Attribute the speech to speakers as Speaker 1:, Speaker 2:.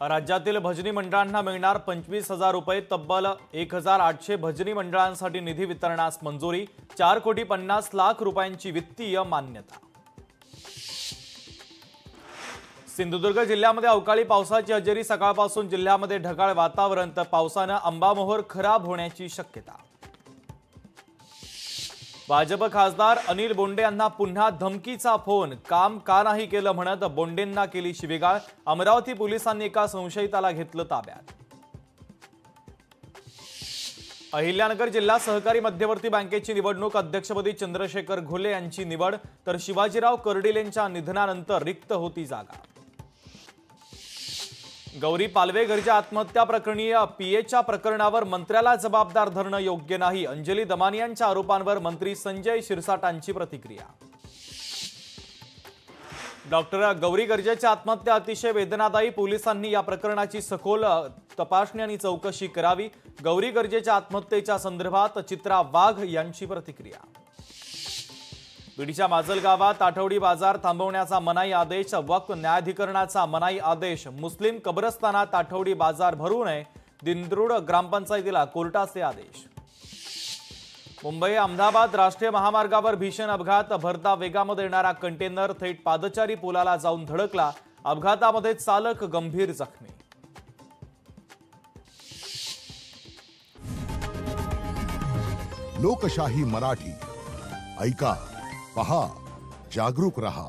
Speaker 1: राज्यातील भजनी मंडळांना मिळणार 25,000 रुपये। तब्बल 1,800 भजनी मंडळांसाठी निधी वितरणास मंजुरी। 4,50,00,000 रुपयांची वित्तीय मान्यता। सिंधुदुर्ग जिल्ह्यामध्ये अवकाळी पावसाची हजेरी। सकाळपासून जिल्ह्यामध्ये ढगाळ वातावरण, तर पावसाने आंबामोहोर खराब होण्याची शक्यता। भाजप खासदार अनिल बोंडे यांना पुन्हा धमकीचा फोन। काम का नाही केलं म्हणत बोंडेंना केली शिवीगाळ। अमरावती पोलिसांनी एका संशयिताला घेतलं ताब्यात। अहिल्यानगर जिल्हा सहकारी मध्यवर्ती बँकेची निवडणूक। अध्यक्षपदी चंद्रशेखर घोले यांची निवड, तर शिवाजीराव कर्डिलेंच्या निधनानंतर रिक्त होती जागा। गौरी पालवेकरच्या आत्महत्या प्रकरणी पीएच्या प्रकरणावर मंत्र्याला जबाबदार धरणं योग्य नाही। अंजली दमानियांच्या आरोपांवर मंत्री संजय शिरसाटांची प्रतिक्रिया। डॉक्टर गौरी गर्जेच्या आत्महत्या अतिशय वेदनादायी। पोलिसांनी या प्रकरणाची सखोल तपासणी आणि चौकशी करावी। गौरी गर्जेच्या आत्महत्येच्या संदर्भात चित्रा वाघ यांची प्रतिक्रिया। बीडच्या माजलगावात आठवडी बाजार थांबवण्याचा मनाई आदेश। वक्फ न्यायाधिकरणाचा मनाई आदेश। मुस्लिम कब्रस्तानात आठवडी बाजार भरू नये। दिंद्रुड ग्रामपंचायतीला कोर्टाचे आदेश। मुंबई अहमदाबाद राष्ट्रीय महामार्गावर भीषण अपघात। भरता वेगामध्ये येणारा कंटेनर थेट पादचारी पुलाला जाऊन धडकला। अपघातामध्ये चालक गंभीर जखमी।
Speaker 2: लोकशाही मराठी ऐका, पहा, जागरूक रहा।